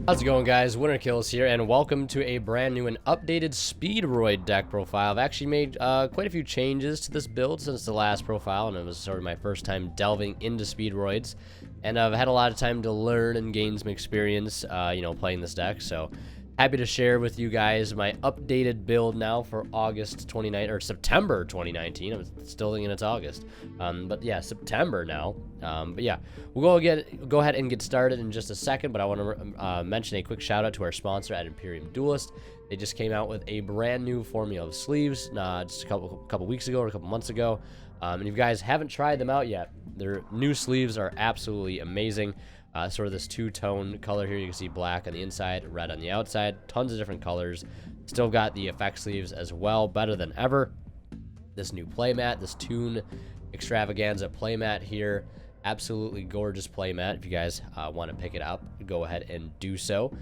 How's it going, guys? Winter Kills here, and welcome to a brand new and updated Speedroid deck profile. I've actually made quite a few changes to this build since the last profile, and it was sort of my first time delving into Speedroids, and I've had a lot of time to learn and gain some experience, playing this deck, so happy to share with you guys my updated build now for September 2019. I'm still thinking it's August, but yeah, September now. But yeah, we'll go ahead and get started in just a second. But I want to mention a quick shout out to our sponsor at Imperium Duelist. They just came out with a brand new formula of sleeves just a couple weeks ago or a couple months ago. And if you guys haven't tried them out yet, their new sleeves are absolutely amazing. Sort of this two-tone color here. You can see black on the inside, red on the outside. Tons of different colors. Still got the effect sleeves as well. Better than ever. This new playmat, this Toon Extravaganza playmat here. Absolutely gorgeous playmat. If you guys want to pick it up, go ahead and do so.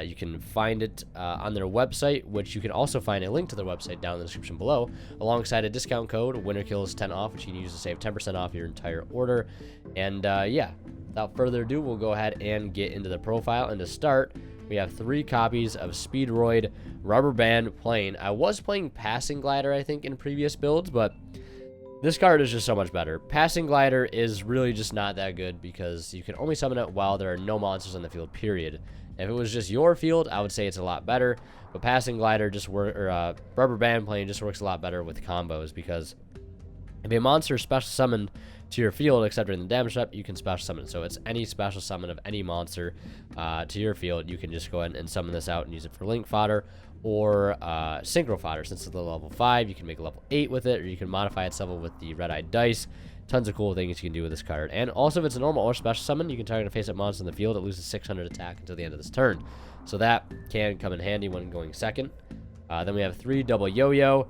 You can find it on their website, which you can also find a link to their website down in the description below, alongside a discount code, WinterKills10 off, which you can use to save 10% off your entire order. And yeah, without further ado, we'll go ahead and get into the profile. And to start, we have 3 copies of Speedroid Rubber Band Plane. I was playing Passing Glider, I think, in previous builds, but this card is just so much better. Passing Glider is really just not that good because you can only summon it while there are no monsters on the field, period. If it was just your field, I would say it's a lot better, but Passing Glider Rubber Band Plane just works a lot better with combos, because if a monster is special summoned to your field except during the damage step, you can special summon it. So it's any special summon of any monster to your field. You can just go ahead and summon this out and use it for link fodder or synchro fodder. Since it's a level 5, you can make a level 8 with it, or you can modify its level with the red-eyed dice. Tons of cool things you can do with this card. And also, if it's a normal or special summon, you can target a face-up monster in the field. It loses 600 attack until the end of this turn. So that can come in handy when going second. Then we have 3 double Yo-Yo.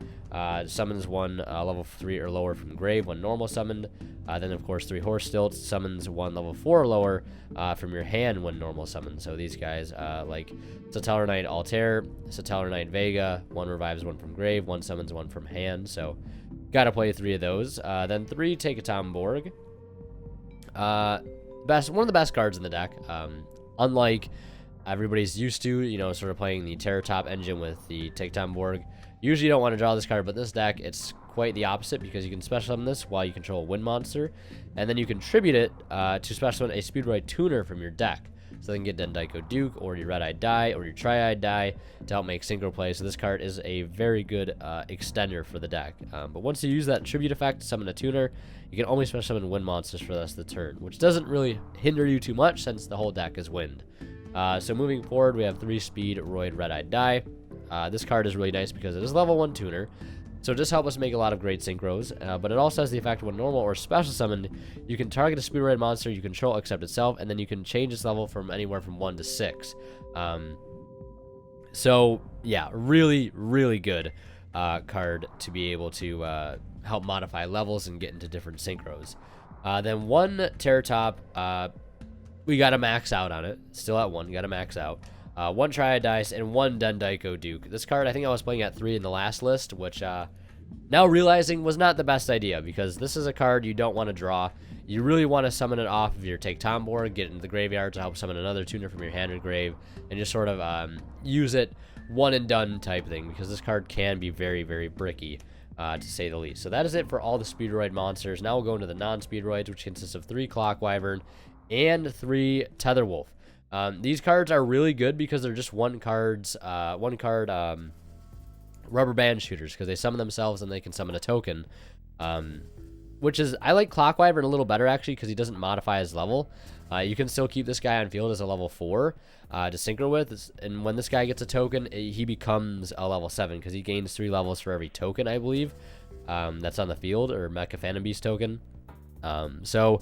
Summons 1 level 3 or lower from grave when normal summoned. Then, of course, 3 Horse Stilts. Summons 1 level 4 or lower from your hand when normal summoned. So these guys, like Satellar Knight Altair, Satellar Knight Vega. 1 revives 1 from grave. 1 summons 1 from hand. So gotta play 3 of those. Then 3 Take a Tom Borg. One of the best cards in the deck. Unlike everybody's used to, sort of playing the Terror Top engine with the Take Tom Borg. Usually you don't want to draw this card, but this deck, it's quite the opposite, because you can special summon this while you control a wind monster, and then you contribute it to special summon a Speedroid tuner from your deck. So they can get Dendaiko Duke, or your Red-Eyed Die, or your Tri-Eyed Die to help make synchro play. So this card is a very good extender for the deck. But once you use that tribute effect to summon a tuner, you can only special summon wind monsters for the rest of the turn, which doesn't really hinder you too much since the whole deck is wind. So moving forward, we have 3 Speedroid Red-Eyed Die. This card is really nice because it is level 1 tuner, so it just helps us make a lot of great synchros, but it also has the effect when normal or special summoned, you can target a Speedroid monster you control except itself, and then you can change its level from anywhere from 1 to 6. So yeah, really, really good card to be able to help modify levels and get into different synchros. Then 1 Terror Top, we got to max out on it. Still at 1, you got to max out. 1 Triad Dice, and 1 Dendaiko Duke. This card, I think I was playing at 3 in the last list, which now realizing was not the best idea, because this is a card you don't want to draw. You really want to summon it off of your Take Tom Board, get into the graveyard to help summon another tuner from your hand or grave, and just sort of use it one and done type thing, because this card can be very, very bricky, to say the least. So that is it for all the Speedroid monsters. Now we'll go into the non-Speedroids, which consists of 3 Clock Wyvern and 3 Tether Wolf. These cards are really good because they're just one card rubber band shooters, because they summon themselves and they can summon a token, which is, I like Clock Wyvern a little better actually, because he doesn't modify his level. You can still keep this guy on field as a level 4 to synchro with, and when this guy gets a token, he becomes a level 7, because he gains 3 levels for every token, I believe, that's on the field, or Mecha Phantom Beast token. So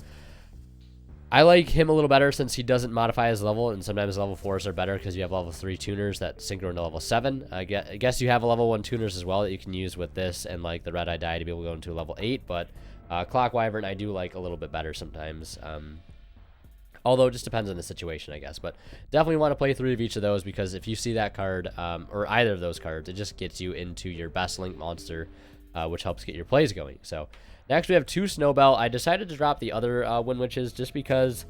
I like him a little better since he doesn't modify his level, and sometimes level 4s are better because you have level 3 tuners that synchro into level 7. I guess you have a level 1 tuners as well that you can use with this and like the Red-Eye Die to be able to go into level 8, but Clock Wyvern I do like a little bit better sometimes. Although it just depends on the situation, I guess. But definitely want to play 3 of each of those, because if you see that card, or either of those cards, it just gets you into your best link monster, which helps get your plays going. So next we have 2 Snowbell. I decided to drop the other Wind Witches just because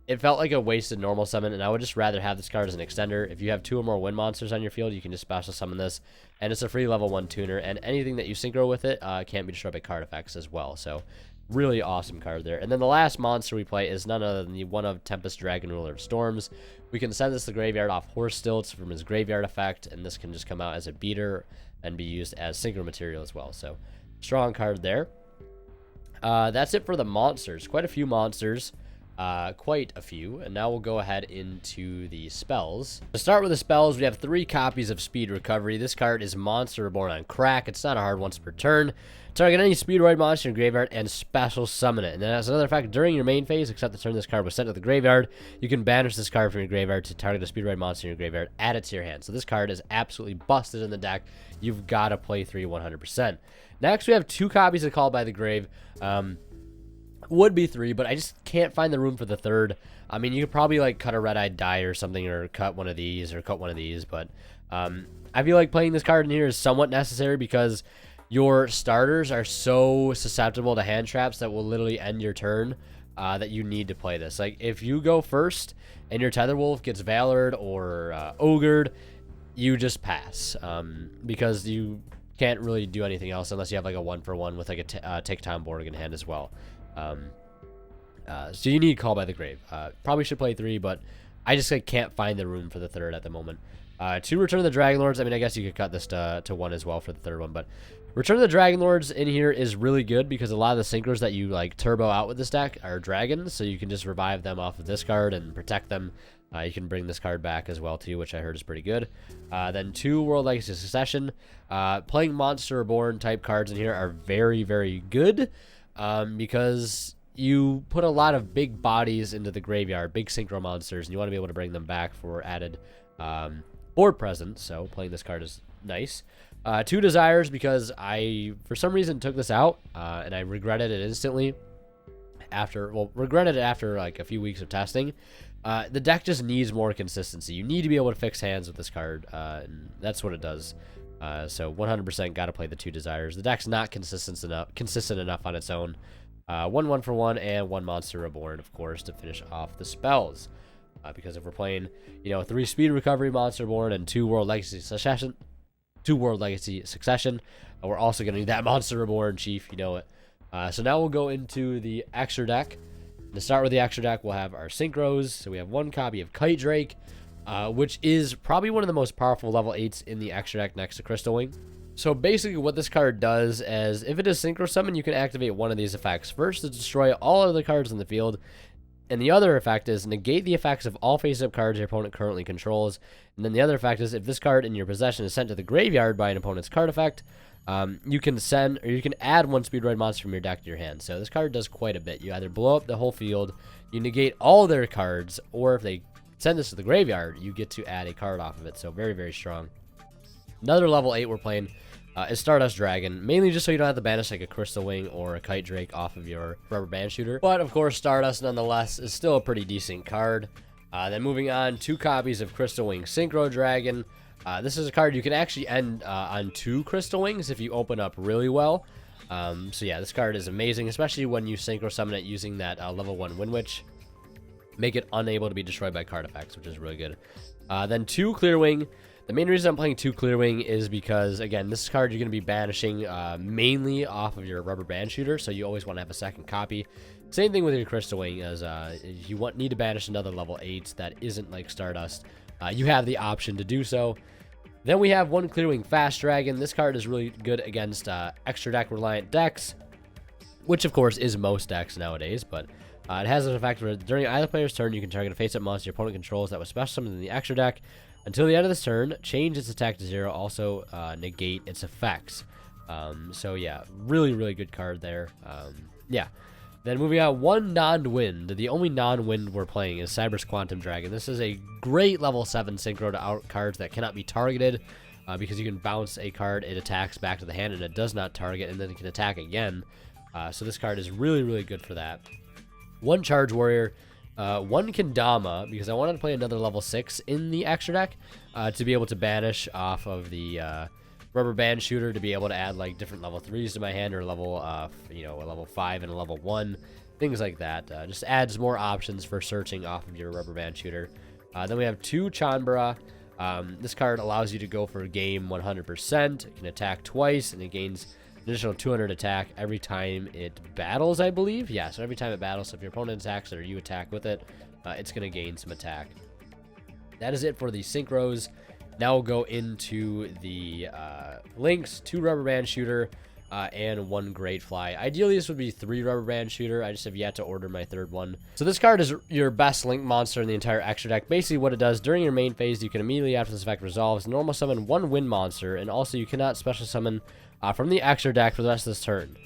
it felt like a wasted normal summon, and I would just rather have this card as an extender. If you have 2 or more wind monsters on your field, you can just special summon this, and it's a free level 1 tuner, and anything that you synchro with it can't be destroyed by card effects as well. So really awesome card there. And then the last monster we play is none other than the one of Tempest Dragon, Ruler of Storms. We can send this to the graveyard off Horse Stilts from his graveyard effect, and this can just come out as a beater and be used as synchro material as well. So strong card there. That's it for the monsters. Quite a few monsters. Quite a few. And now we'll go ahead into the spells. To start with the spells, we have 3 copies of Speed Recovery. This card is Monster Reborn on crack. It's not a hard once per turn. Target any Speedroid monster in your graveyard and special summon it. And then as another effect, during your main phase, except the turn this card was sent to the graveyard, you can banish this card from your graveyard to target a Speedroid monster in your graveyard, add it to your hand. So this card is absolutely busted in the deck. You've got to play 3 100%. Next, we have 2 copies of Call by the Grave. Would be 3, but I just can't find the room for the 3rd. I mean, you could probably like cut a Red-Eyed Die or something, or cut one of these, or cut one of these, but I feel like playing this card in here is somewhat necessary because your starters are so susceptible to hand traps that will literally end your turn, that you need to play this. Like, if you go first and your Tether Wolf gets Valored or Ogred, you just pass, because you can't really do anything else unless you have like a 1-for-1 with like a Take Time Borg in hand as well. So you need Call by the Grave. Probably should play 3, but I just like, can't find the room for the 3rd at the moment. 2 Return of the Dragon Lords. I mean, I guess you could cut this to 1 as well for the 3rd one, but Return of the Dragon Lords in here is really good because a lot of the synchros that you like turbo out with this deck are dragons, so you can just revive them off of this card and protect them. You can bring this card back as well too, which I heard is pretty good. Then 2 World Legacy Succession. Playing Monster Reborn type cards in here are very, very good, because you put a lot of big bodies into the graveyard, big synchro monsters, and you want to be able to bring them back for added board presence. So playing this card is nice. 2 Desires, because I, for some reason, took this out, and I regretted it instantly after, well, regretted it after like a few weeks of testing. The deck just needs more consistency. You need to be able to fix hands with this card, and that's what it does. So 100% got to play the 2 Desires. The deck's not consistent enough on its own. 1 for 1 and 1 Monster Reborn, of course, to finish off the spells. Because if we're playing, 3 Speed Recovery Monster Reborn and 2 World Legacy Succession, we're also going to need that Monster Reborn, Chief, you know it. So now we'll go into the extra deck. To start with the extra deck, we'll have our synchros. So we have 1 copy of Kite Drake, which is probably one of the most powerful level 8s in the extra deck next to Crystal Wing. So basically what this card does is, if it is synchro summon, you can activate one of these effects. First is destroy all of the cards in the field, and the other effect is negate the effects of all face-up cards your opponent currently controls. And then the other effect is, if this card in your possession is sent to the graveyard by an opponent's card effect, you can send, or you can add 1 Speedroid monster from your deck to your hand. So this card does quite a bit. You either blow up the whole field, you negate all their cards, or if they send this to the graveyard, you get to add a card off of it. So very, very strong. Another level 8 we're playing is Stardust Dragon, mainly just so you don't have to banish like a Crystal Wing or a Kite Drake off of your Rubber Band Shooter. But of course, Stardust nonetheless is still a pretty decent card. Then moving on, 2 copies of Crystal Wing Synchro Dragon. This is a card you can actually end on 2 Crystal Wings if you open up really well. So yeah, this card is amazing, especially when you synchro summon it using that level 1 Wind Witch. Make it unable to be destroyed by card effects, which is really good. Then 2 Clear Wing. The main reason I'm playing 2 Clear Wing is because, again, this card you're going to be banishing mainly off of your Rubber Band Shooter, so you always want to have a second copy. Same thing with your Crystal Wing, as if you need to banish another level 8 that isn't like Stardust, you have the option to do so. Then we have 1 Clear Wing Fast Dragon. This card is really good against extra deck reliant decks, which of course is most decks nowadays, but it has an effect where during either player's turn, you can target a face-up monster your opponent controls that was special summoned in the extra deck. Until the end of this turn, change its attack to 0, also negate its effects. So yeah, really, really good card there. Yeah. Then moving on, 1 non-wind. The only non-wind we're playing is Cyber's Quantum Dragon. This is a great level 7 synchro to out cards that cannot be targeted, because you can bounce a card, it attacks back to the hand, and it does not target, and then it can attack again. So this card is really, really good for that. 1 Charge Warrior. 1 Kendama, because I wanted to play another level 6 in the extra deck to be able to banish off of the Rubber Band Shooter, to be able to add like different level 3s to my hand, or level a level 5 and a level 1. things like that. Just adds more options for searching off of your rubber band shooter. Then we have 2 Chanbara. This card allows you to go for game 100%. It can attack twice, and it gains an additional 200 attack every time it battles, I believe. Yeah, so every time it battles, so if your opponent attacks or you attack with it, it's going to gain some attack. That is it for the synchros. Now we'll go into the links. 2 rubber band shooter and 1 great fly. Ideally, this would be 3 rubber band shooter. I just have yet to order my 3rd one. So this card is your best link monster in the entire extra deck. Basically, what it does during your main phase, you can immediately after this effect resolves normal summon 1 wind monster, and also you cannot special summon from the extra deck for the rest of this turn.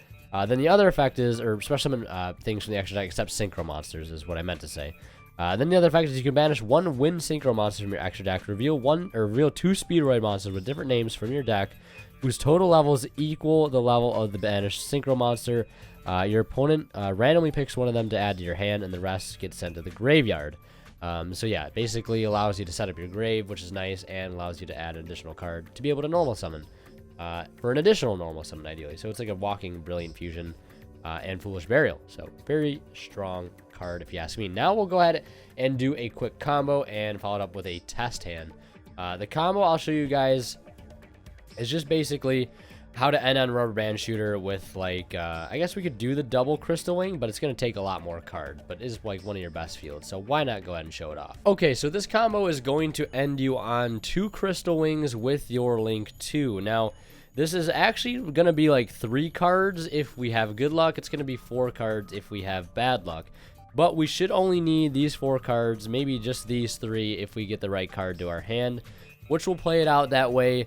Then the other effect is, or special summon things from the extra deck except synchro monsters is what I meant to say. Then the other effect is you can banish 1 wind synchro monster from your extra deck, reveal 2 Speedroid monsters with different names from your deck, whose total levels equal the level of the banished synchro monster. Your opponent randomly picks one of them to add to your hand, and the rest gets sent to the graveyard. So yeah, it basically allows you to set up your grave, which is nice, and allows you to add an additional card to be able to normal summon. For an additional normal summon, ideally. So it's like a walking Brilliant Fusion and Foolish Burial. So very strong card, if you ask me. Now we'll go ahead and do a quick combo and follow it up with a test hand. The combo I'll show you guys is just basically how to end on rubber band shooter with, like, I guess we could do the double crystal wing, but it's going to take a lot more cards, but it is like one of your best fields, so why not go ahead and show it off. Okay, so this combo is going to end you on 2 crystal wings with your link 2. Now, this is actually going to be like 3 cards if we have good luck. It's going to be 4 cards if we have bad luck. But we should only need these 4 cards, maybe just these 3 if we get the right card to our hand, which will play it out that way.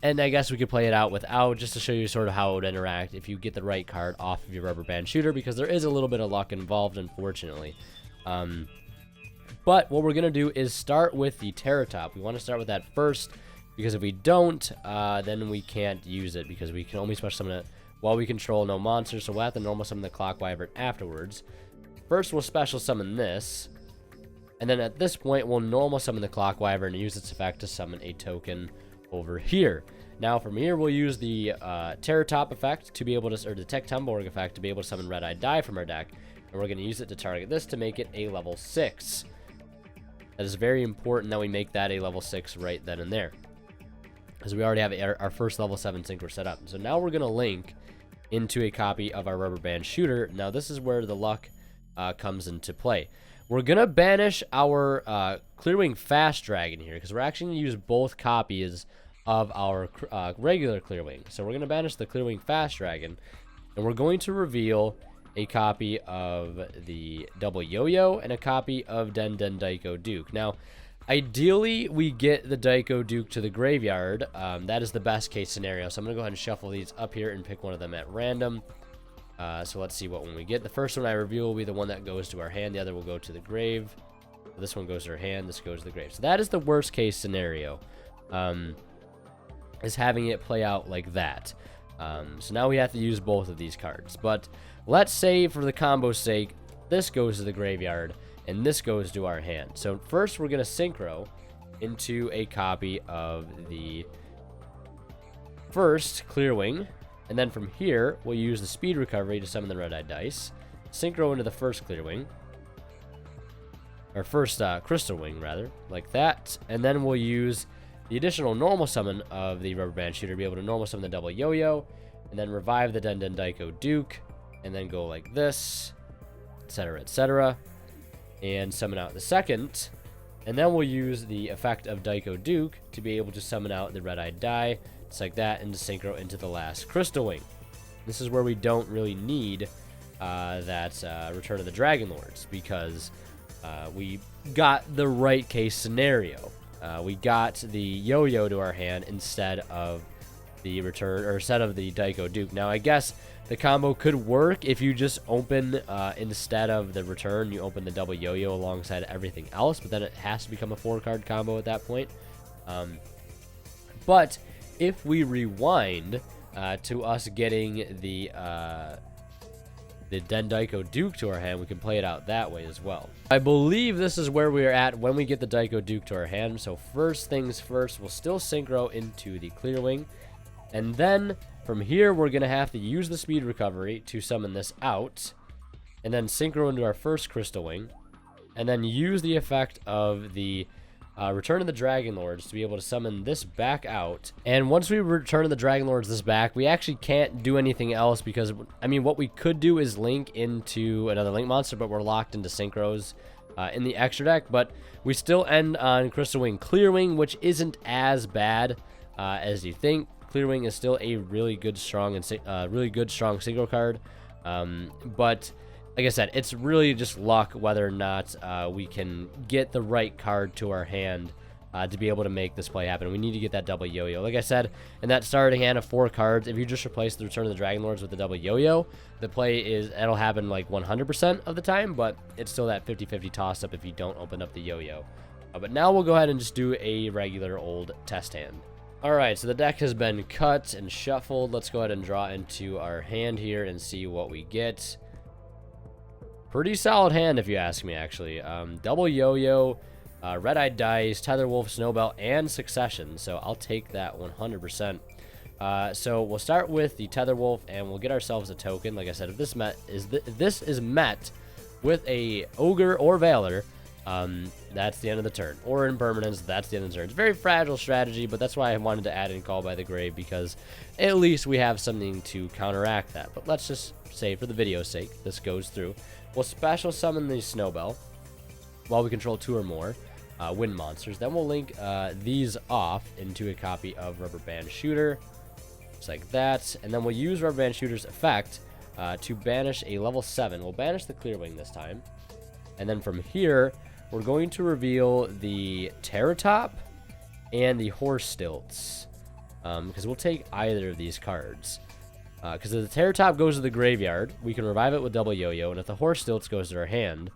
And I guess we could play it out without, just to show you sort of how it would interact if you get the right card off of your rubber band shooter, because there is a little bit of luck involved, unfortunately. But what we're going to do is start with the Terratop. We want to start with that first, because if we don't, then we can't use it, because we can only special summon it while we control no monsters, so we'll have to normal summon the Clock Wyvern afterwards. First, we'll special summon this, and then at this point, we'll normal summon the Clock Wyvern and use its effect to summon a token over here. Now, from here, we'll use the Terratop effect to be able to, or the Tech Tumbleorg effect to be able to summon Red-Eyed Die from our deck, and we're going to use it to target this to make it a level 6. That is very important that we make that a level 6 right then and there, because we already have our first level 7 synchro set up. So now we're going to link into a copy of our rubber band shooter. Now, this is where the luck comes into play. We're going to banish our Clearwing Fast Dragon here, because we're actually going to use both copies of our regular Clearwing. So we're going to banish the Clearwing Fast Dragon, and we're going to reveal a copy of the Double Yo-Yo and a copy of Den Den Daiko Duke. Now, ideally, we get the Daiko Duke to the graveyard. That is the best case scenario. So I'm going to go ahead and shuffle these up here and pick one of them at random. So let's see what one we get. The first one I reveal will be the one that goes to our hand. The other will go to the grave. This one goes to our hand. This goes to the grave. So that is the worst case scenario, is having it play out like that. So now we have to use both of these cards. But let's say, for the combo's sake, this goes to the graveyard and this goes to our hand. So first we're going to synchro into a copy of the first Clearwing. And then from here, we'll use the Speed Recovery to summon the Red-Eyed Dice. Synchro into the first Clearwing. Or first Crystal Wing, rather. Like that. And then we'll use the additional normal summon of the Rubber Band Shooter to be able to normal summon the Double Yo-Yo. And then revive the Den Den Daiko Duke. And then go like this. Etc, etc. And summon out the second. And then we'll use the effect of Daiko Duke to be able to summon out the Red-Eyed Die. Just like that, and to synchro into the last Crystal Wing. This is where we don't really need that Return of the Dragon Lords, because we got the right case scenario. We got the Yo-Yo to our hand instead of the return, or instead of the Daiko Duke. Now, I guess the combo could work if you just open, instead of the return, you open the Double Yo-Yo alongside everything else, but then it has to become a 4-card combo at that point. But if we rewind to us getting the Den Daiko Duke to our hand, we can play it out that way as well. I believe this is where we are at when we get the Daiko Duke to our hand. So first things first, we'll still synchro into the Clearwing. And then from here, we're going to have to use the Speed Recovery to summon this out. and then synchro into our first Crystal Wing, and then use the effect of the Return of the Dragon Lords to be able to summon this back out. And once we return the Dragon Lords this back, we actually can't do anything else because, I mean, what we could do is link into another Link monster, but we're locked into synchros in the extra deck. But we still end on Crystal Wing Clear Wing, which isn't as bad as you think. Clear Wing is still a really good, strong synchro card. But like I said, it's really just luck whether or not we can get the right card to our hand to be able to make this play happen. We need to get that double yo-yo. Like I said, in that starting hand of 4 cards, if you just replace the Return of the Dragon Lords with the double yo-yo, the play it'll happen like 100% of the time, but it's still that 50-50 toss-up if you don't open up the yo-yo. But now we'll go ahead and just do a regular old test hand. Alright, so the deck has been cut and shuffled. Let's go ahead and draw into our hand here and see what we get. Pretty solid hand, if you ask me, actually. Double Yo-Yo, Red-Eyed Dice, Tetherwolf, Snowbell, and Succession. So I'll take that 100%. So we'll start with the Tetherwolf, and we'll get ourselves a token. Like I said, if this is met with a Ogre or Valor, that's the end of the turn. Or Impermanence, that's the end of the turn. It's a very fragile strategy, but that's why I wanted to add in Call by the Grave, because at least we have something to counteract that. But let's just say, for the video's sake, this goes through. We'll special summon the Snowbell while we control 2 or more wind monsters. Then we'll link these off into a copy of Rubber Band Shooter, just like that. And then we'll use Rubber Band Shooter's effect to banish a level 7. We'll banish the Clear Wing this time. And then from here, we're going to reveal the Terratop and the Horse Stilts, because we'll take either of these cards. Because if the Terratop goes to the graveyard, we can revive it with double yo-yo, and if the Horse Stilts goes to our hand,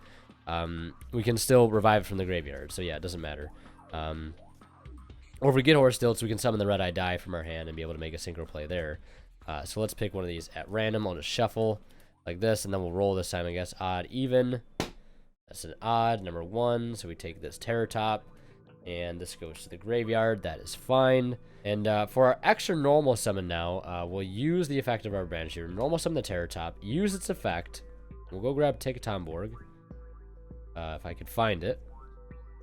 we can still revive it from the graveyard. So yeah, it doesn't matter. Or if we get Horse Stilts, we can summon the Red-Eye Die from our hand and be able to make a synchro play there. So let's pick one of these at random. I'll just shuffle like this, and then we'll roll this time, I guess. Odd, even. That's an odd, number 1. So we take this Terratop, and this goes to the graveyard. That is fine. And for our extra normal summon now, we'll use the effect of our Band Shooter. Normal summon the Terratop, use its effect. We'll go grab Take a Tomborg, if I could find it.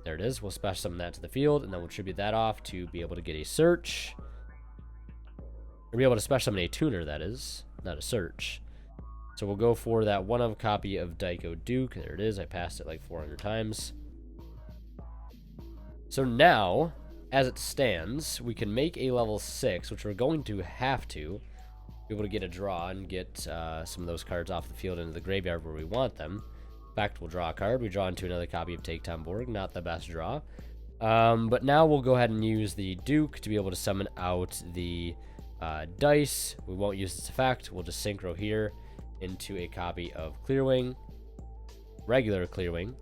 There it is. We'll special summon that to the field, and then we'll tribute that off to be able to get a search. Or be able to special summon a tuner, that is, not a search. So we'll go for that 1-of copy of Daiko Duke. There it is. I passed it like 400 times. So now, as it stands, we can make a level 6, which we're going to have to be able to get a draw and get some of those cards off the field into the graveyard where we want them. In fact, we'll draw a card. We draw into another copy of Take Tomborg. Not the best draw. But now we'll go ahead and use the Duke to be able to summon out the dice. We won't use its effect. We'll just synchro here into a copy of Clearwing, regular Clearwing,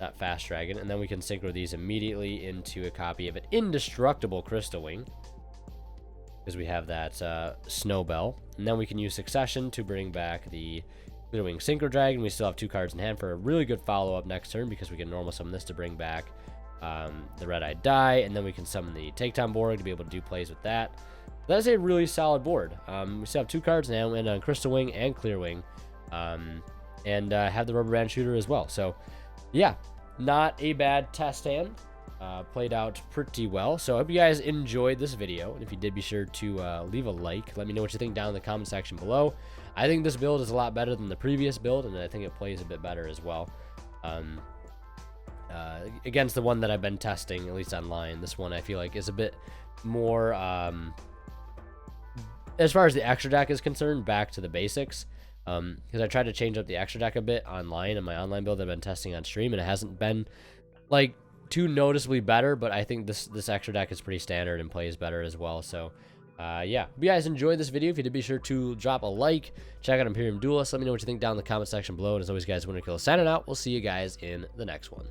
not Fast Dragon, and then we can synchro these immediately into a copy of an indestructible Crystal Wing, because we have that Snowbell. And then we can use Succession to bring back the Clearwing Synchro Dragon. We still have 2 cards in hand for a really good follow-up next turn, because we can normal summon this to bring back the Red-Eyed Die, and then we can summon the Take Tomborg to be able to do plays with that. That is a really solid board. We still have 2 cards now, and on Crystal Wing and Clear Wing, and have the Rubber Band Shooter as well. So yeah, not a bad test hand. Played out pretty well. So I hope you guys enjoyed this video, and if you did, be sure to leave a like. Let me know what you think down in the comment section below. I think this build is a lot better than the previous build, and I think it plays a bit better as well. Against the one that I've been testing, at least online, this one I feel like is a bit more, as far as the extra deck is concerned, back to the basics. Because I tried to change up the extra deck a bit online in my online build I've been testing on stream, and it hasn't been like too noticeably better, but I think this extra deck is pretty standard and plays better as well. So yeah, if you guys enjoyed this video, if you did, be sure to drop a like, check out Imperium Duelist, let me know what you think down in the comment section below, and as always guys, Winter Kill signing out. We'll see you guys in the next one.